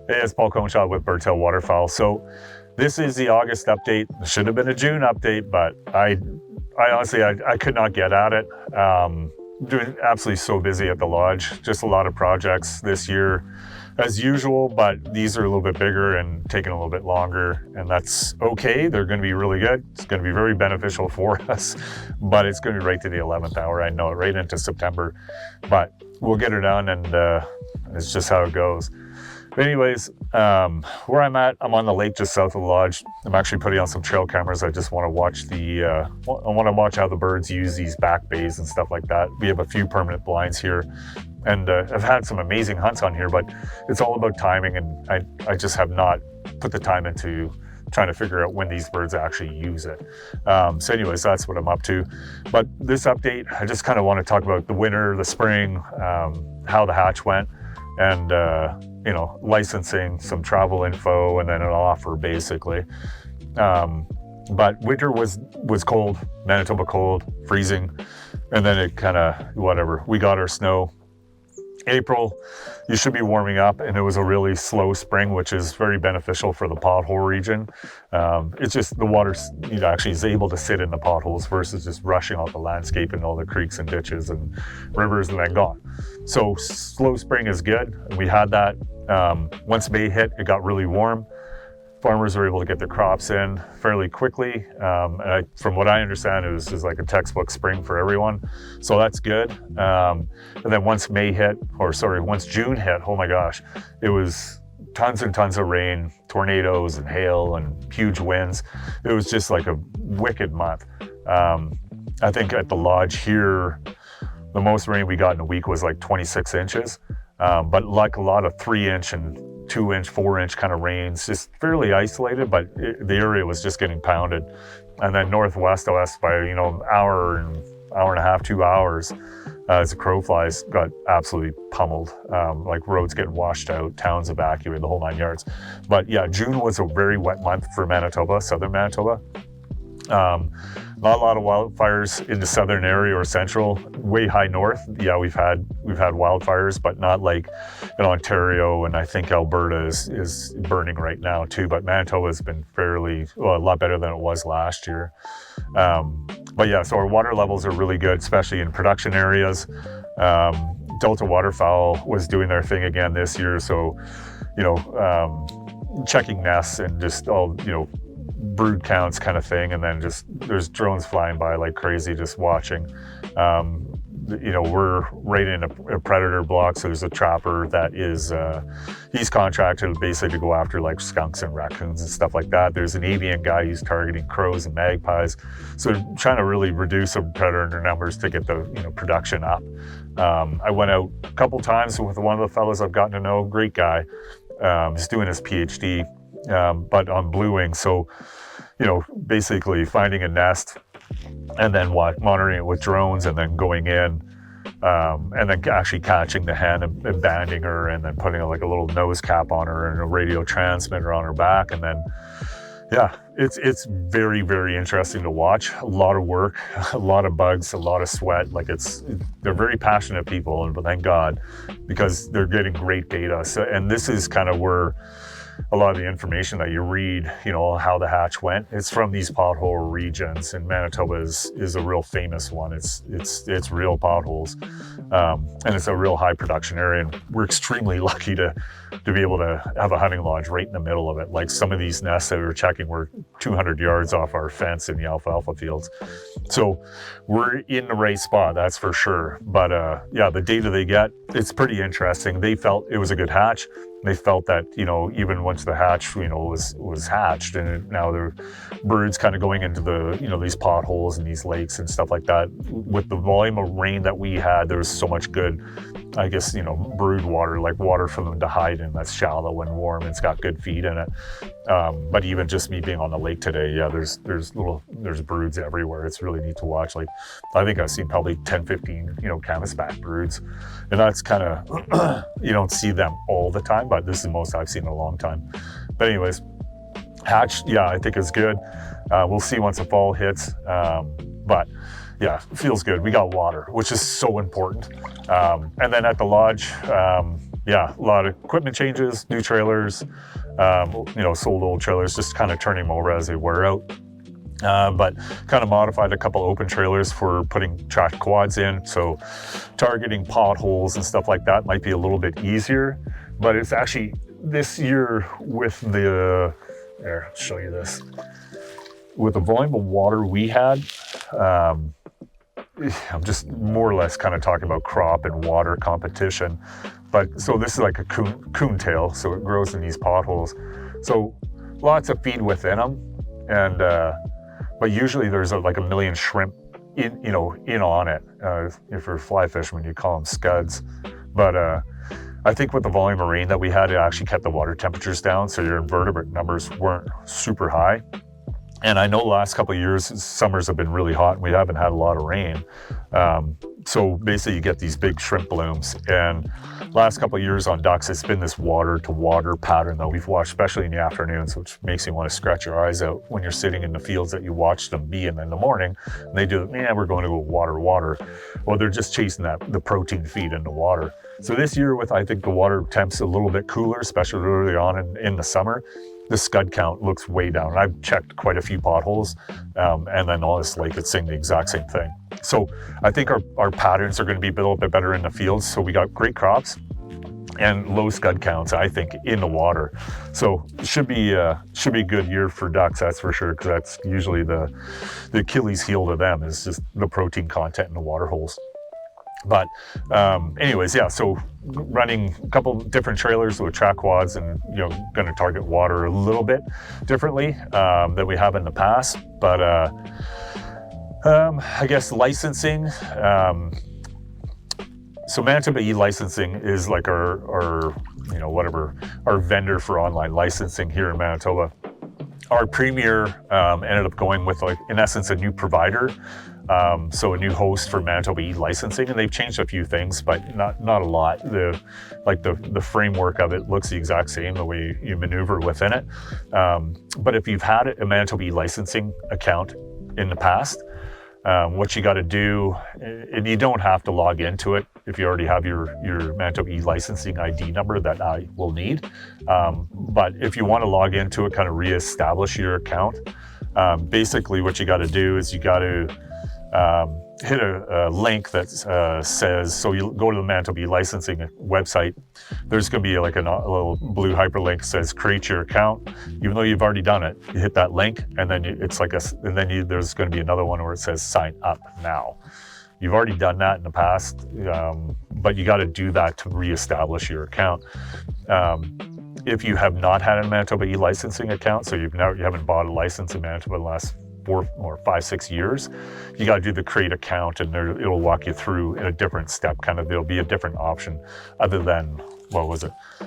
Hey, it's Paul Coneshot with Birdtail Waterfowl. So this is the August update. It should have been a June update, but I honestly, I could not get at it. Doing absolutely so busy at the lodge. Just a lot of projects this year as usual, but these are a little bit bigger and taking a little bit longer, and that's okay. They're going to be really good. It's going to be very beneficial for us, but it's going to be right to the 11th hour. I know it, right into September, but we'll get it done, and it's just how it goes. But anyways, where I'm at, I'm on the lake just south of the lodge. I'm actually putting on some trail cameras. I just want to watch I want to watch how the birds use these back bays and stuff like that. We have a few permanent blinds here, and I've had some amazing hunts on here, but it's all about timing, and I just have not put the time into trying to figure out when these birds actually use it. So anyways, that's what I'm up to. But this update, I just kind of want to talk about the winter, the spring, how the hatch went, and licensing, some travel info, and then an offer basically. But winter was cold, Manitoba cold, freezing, and then it kind of whatever. We got our snow. April, you should be warming up, and it was a really slow spring, which is very beneficial for the pothole region. It's just the water actually is able to sit in the potholes versus just rushing off the landscape and all the creeks and ditches and rivers and then gone. So slow spring is good. We had that. Once May hit, it got really warm. Farmers were able to get their crops in fairly quickly. From what I understand, it was just like a textbook spring for everyone. So that's good. And then once once June hit, oh my gosh, it was tons and tons of rain, tornadoes and hail and huge winds. It was just like a wicked month. I think at the lodge here, the most rain we got in a week was like 26 inches. But like a lot of 3-inch and 2-inch, 4-inch kind of rains, just fairly isolated, but the area was just getting pounded. And then northwest of us by, hour and a half, 2 hours, as the crow flies, got absolutely pummeled. Like roads getting washed out, towns evacuated, the whole 9 yards. But yeah, June was a very wet month for Manitoba, southern Manitoba. Not a lot of wildfires in the southern area or central. Way high north, yeah, we've had wildfires, but not like in Ontario, and I think Alberta is burning right now too. But Manitoba has been a lot better than it was last year. But yeah, so our water levels are really good, especially in production areas. Delta Waterfowl was doing their thing again this year, so checking nests and just all brood counts kind of thing, and then just there's drones flying by like crazy just watching. We're right in a predator block, so there's a trapper that is he's contracted basically to go after like skunks and raccoons and stuff like that. There's an avian guy who's targeting crows and magpies, so trying to really reduce the predator numbers to get the production up. I went out a couple times with one of the fellows I've gotten to know, great guy. He's doing his PhD, but on blue wing. So, basically finding a nest and then monitoring it with drones, and then going in, and then actually catching the hen and banding her, and then putting like a little nose cap on her and a radio transmitter on her back. And then, yeah, it's very, very interesting to watch. A lot of work, a lot of bugs, a lot of sweat. Like they're very passionate people, and thank God, because they're getting great data. So, and this is kind of where a lot of the information that you read, how the hatch went, it's from these pothole regions, and Manitoba is a real famous one. It's real potholes, and it's a real high production area, and we're extremely lucky to be able to have a hunting lodge right in the middle of it. Like some of these nests that we were checking were 200 yards off our fence in the alfalfa fields. So we're in the right spot, that's for sure. But yeah, the data they get, it's pretty interesting. They felt it was a good hatch. They felt that, even once the hatch, was hatched, and now there are birds kind of going into the, these potholes and these lakes and stuff like that. With the volume of rain that we had, there was so much good, I guess, brood water, like water for them to hide in that's shallow and warm, and it's got good feed in it. But even just me being on the lake today, yeah, there's broods everywhere. It's really neat to watch. Like, I think I've seen probably 10, 15, canvasback broods, and that's kind of, you don't see them all the time, but this is the most I've seen in a long time. But anyways, hatch, yeah, I think is good. We'll see once the fall hits. But yeah, it feels good. We got water, which is so important. And then at the lodge, yeah, a lot of equipment changes, new trailers, sold old trailers, just kind of turning them over as they wear out. But kind of modified a couple open trailers for putting track quads in. So targeting potholes and stuff like that might be a little bit easier, but it's actually this year with the, I'll show you this. With the volume of water we had, I'm just more or less kind of talking about crop and water competition. But so this is like a coon tail, so it grows in these potholes. So lots of feed within them, and but usually there's like a million shrimp in on it. If you're a fly fisherman, you call them scuds. But I think with the volume of rain that we had, it actually kept the water temperatures down, so your invertebrate numbers weren't super high. And I know the last couple of years, summers have been really hot and we haven't had a lot of rain. So basically you get these big shrimp blooms. And last couple of years on ducks, it's been this water to water pattern that we've watched, especially in the afternoons, which makes you want to scratch your eyes out when you're sitting in the fields that you watch them be in the morning. And they do, we're going to go water. Well, they're just chasing the protein feed in the water. So this year with, I think the water temps a little bit cooler, especially early on in the summer, the scud count looks way down. I've checked quite a few potholes, and then all this lake, it's saying the exact same thing. So I think our patterns are going to be a little bit better in the fields. So we got great crops and low scud counts, I think, in the water. So it should be a good year for ducks, that's for sure, because that's usually the Achilles heel to them is just the protein content in the water holes. But anyways, yeah, so running a couple different trailers with track quads and, going to target water a little bit differently than we have in the past. But I guess licensing. So Manitoba e-licensing is like our vendor for online licensing here in Manitoba. Our premier ended up going with, like, in essence, a new provider. So a new host for Manitoba e-licensing, and they've changed a few things, but not a lot. The framework of it looks the exact same, the way you maneuver within it. But if you've had a Manitoba e-licensing account in the past, what you got to do, and you don't have to log into it if you already have your Manitoba e-licensing ID number that I will need. But if you want to log into it, kind of reestablish your account, basically what you got to do is you got to hit a link that says, so you go to the Manitoba licensing website, there's going to be like a little blue hyperlink that says create your account. Even though you've already done it, you hit that link, and then there's going to be another one where it says sign up now. You've already done that in the past, but you got to do that to reestablish your account. If you have not had a Manitoba e-licensing account, so you haven't bought a license in Manitoba in the last 4 or 5, 6 years, you got to do the create account, and it'll walk you through in a different step. Kind of, there'll be a different option other than,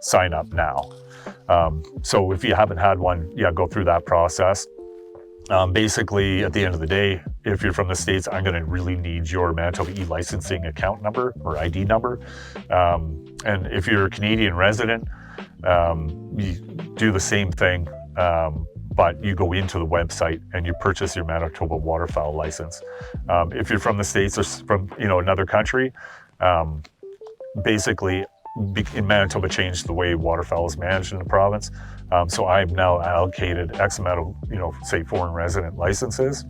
sign up now. So if you haven't had one, go through that process. Basically, at the end of the day, if you're from the States, I'm going to really need your Manitoba e-licensing account number or ID number. And if you're a Canadian resident, you do the same thing. But you go into the website and you purchase your Manitoba waterfowl license. If you're from the States or from another country, basically in Manitoba changed the way waterfowl is managed in the province. So I'm now allocated X amount of say foreign resident licenses.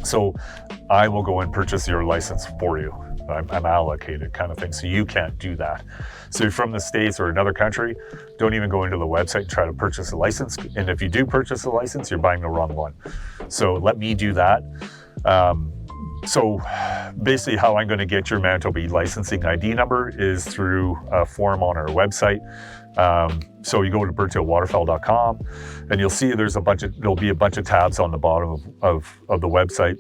So I will go and purchase your license for you. I'm allocated kind of thing. So you can't do that. So if you're from the States or another country, don't even go into the website and try to purchase a license. And if you do purchase a license, you're buying the wrong one. So let me do that. So basically how I'm going to get your Manitoba licensing ID number is through a form on our website. So you go to birdtailwaterfowl.com and you'll see there'll be a bunch of tabs on the bottom of the website.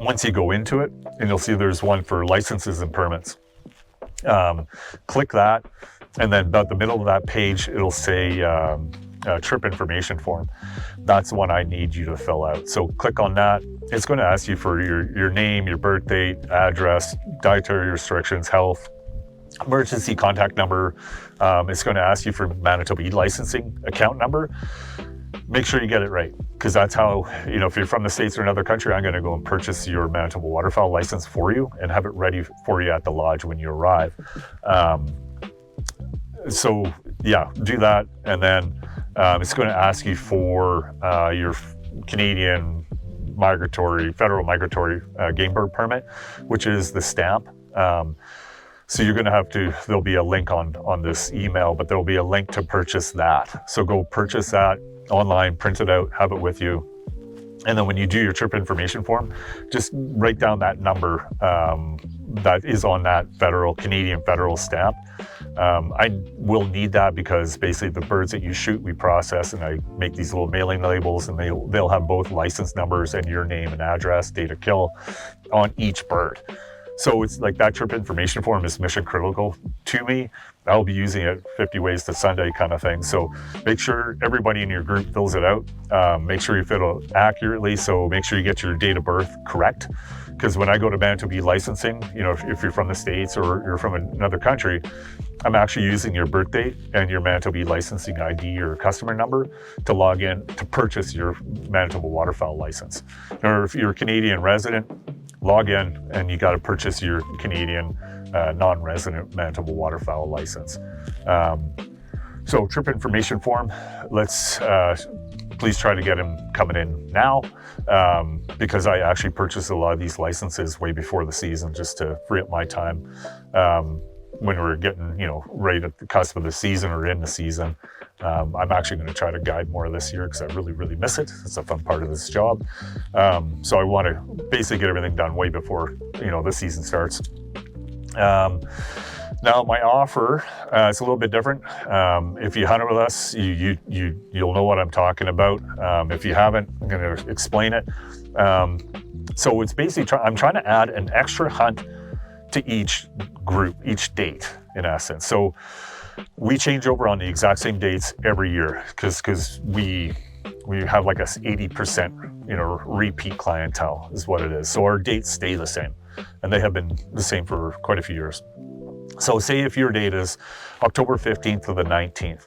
Once you go into it, and you'll see there's one for licenses and permits. Click that, and then about the middle of that page, it'll say trip information form. That's the one I need you to fill out. So click on that. It's going to ask you for your name, your birth date, address, dietary restrictions, health, emergency contact number. It's going to ask you for Manitoba e-licensing account number. Make sure you get it right, because that's how, if you're from the States or another country, I'm going to go and purchase your Manitoba waterfowl license for you and have it ready for you at the lodge when you arrive. So yeah, do that. And then it's going to ask you for your Canadian federal migratory game bird permit, which is the stamp. So you're going to have to, there'll be a link on this email, but there'll be a link to purchase that. So go purchase that online, print it out, have it with you. And then when you do your trip information form, just write down that number that is on that Canadian federal stamp. I will need that because basically the birds that you shoot, we process, and I make these little mailing labels, and they'll have both license numbers and your name and address, date of kill on each bird. So it's like that trip information form is mission critical to me. I'll be using it 50 ways to Sunday kind of thing. So make sure everybody in your group fills it out. Make sure you fill it accurately. So make sure you get your date of birth correct. Because when I go to Manitoba licensing, if you're from the States or you're from another country, I'm actually using your birth date and your Manitoba licensing ID or customer number to log in to purchase your Manitoba waterfowl license. Or if you're a Canadian resident, log in and you got to purchase your Canadian non-resident Manitoba waterfowl license. So trip information form, let's please try to get him coming in now because I actually purchased a lot of these licenses way before the season just to free up my time when we're getting, right at the cusp of the season or in the season. I'm actually going to try to guide more this year because I really, really miss it. It's a fun part of this job. So I want to basically get everything done way before, the season starts. Now my offer, it's a little bit different. If you hunt with us, you'll know what I'm talking about. If you haven't, I'm going to explain it. So it's basically, I'm trying to add an extra hunt to each group, each date in essence. So we change over on the exact same dates every year because we have like a 80% repeat clientele is what it is. So our dates stay the same, and they have been the same for quite a few years. So say if your date is October 15th to the 19th,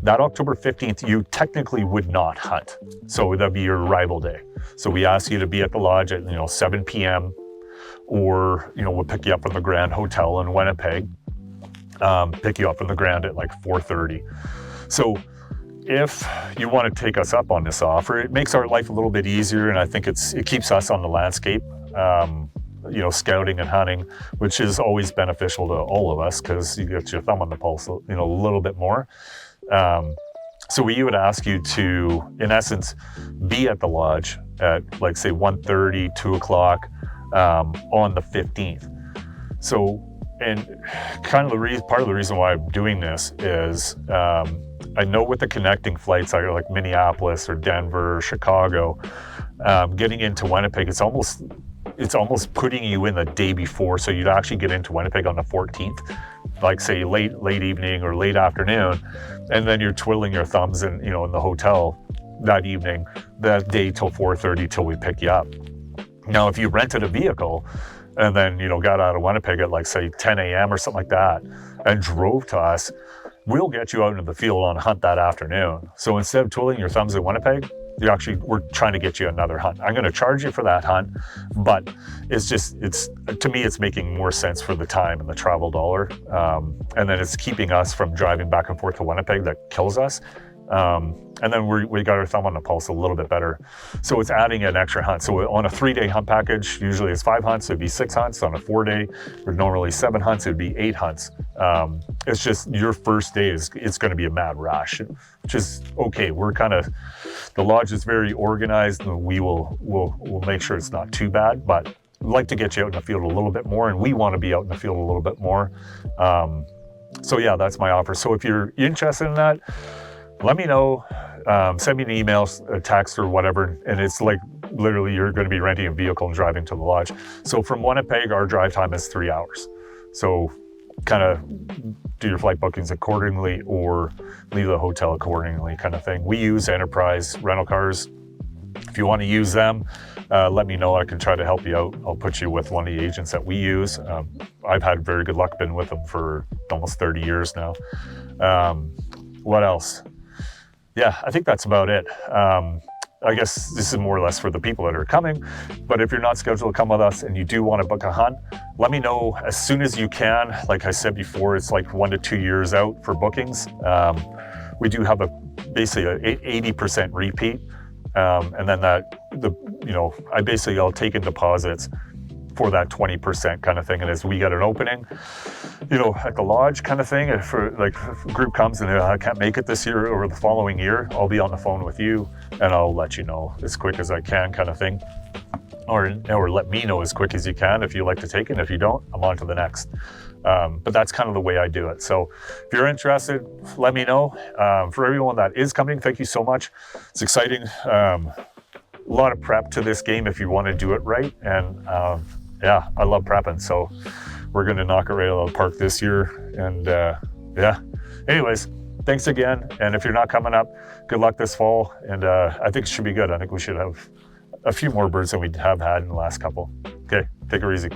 that October 15th you technically would not hunt. So that'd be your arrival day. So we ask you to be at the lodge at 7 p.m. or we'll pick you up from the Grand Hotel in Winnipeg. Pick you up from the Grand at like 4:30. So if you want to take us up on this offer, it makes our life a little bit easier, and I think it keeps us on the landscape, scouting and hunting, which is always beneficial to all of us because you get your thumb on the pulse, a little bit more. So we would ask you to, in essence, be at the lodge at like say 1:30, 2 o'clock on the 15th. So, and kind of part of the reason why I'm doing this is I know with the connecting flights like Minneapolis or Denver or Chicago, getting into Winnipeg, it's almost putting you in the day before. So you'd actually get into Winnipeg on the 14th, like say late evening or late afternoon, and then you're twiddling your thumbs in the hotel that evening, that day till 4:30 till we pick you up. Now, if you rented a vehicle and then, got out of Winnipeg at like say 10 a.m. or something like that and drove to us, we'll get you out into the field on a hunt that afternoon. So instead of twiddling your thumbs in Winnipeg, we're trying to get you another hunt. I'm going to charge you for that hunt, but to me, it's making more sense for the time and the travel dollar. And then it's keeping us from driving back and forth to Winnipeg that kills us. And then we got our thumb on the pulse a little bit better. So it's adding an extra hunt. So on a 3-day hunt package, usually it's 5 hunts, it'd be 6 hunts. On a 4-day, or normally 7 hunts, it'd be 8 hunts. It's just your first day it's going to be a mad rush, which is okay. The lodge is very organized, and we'll make sure it's not too bad, but we'd like to get you out in the field a little bit more, and we want to be out in the field a little bit more. So yeah, that's my offer. So if you're interested in that, let me know. Send me an email, a text, or whatever. And it's like literally you're going to be renting a vehicle and driving to the lodge. So from Winnipeg, our drive time is 3 hours. So kind of do your flight bookings accordingly or leave the hotel accordingly kind of thing. We use Enterprise rental cars. If you want to use them, let me know. I can try to help you out. I'll put you with one of the agents that we use. I've had very good luck, been with them for almost 30 years now. What else? Yeah, I think that's about it. I guess this is more or less for the people that are coming, but if you're not scheduled to come with us and you do want to book a hunt, let me know as soon as you can. Like I said before, it's like 1 to 2 years out for bookings. We do have basically a 80% repeat. And then I'll take in deposits for that 20% kind of thing. And as we get an opening, at the lodge kind of thing, if a group comes and I can't make it this year or the following year, I'll be on the phone with you and I'll let you know as quick as I can kind of thing. Or let me know as quick as you can if you like to take it. And if you don't, I'm on to the next. But that's kind of the way I do it. So if you're interested, let me know. For everyone that is coming, thank you so much. It's exciting. A lot of prep to this game if you want to do it right. And I love prepping. So we're going to knock it right out of the park this year. And anyways, thanks again. And if you're not coming up, good luck this fall. And I think it should be good. I think we should have a few more birds than we have had in the last couple. Okay, take it easy.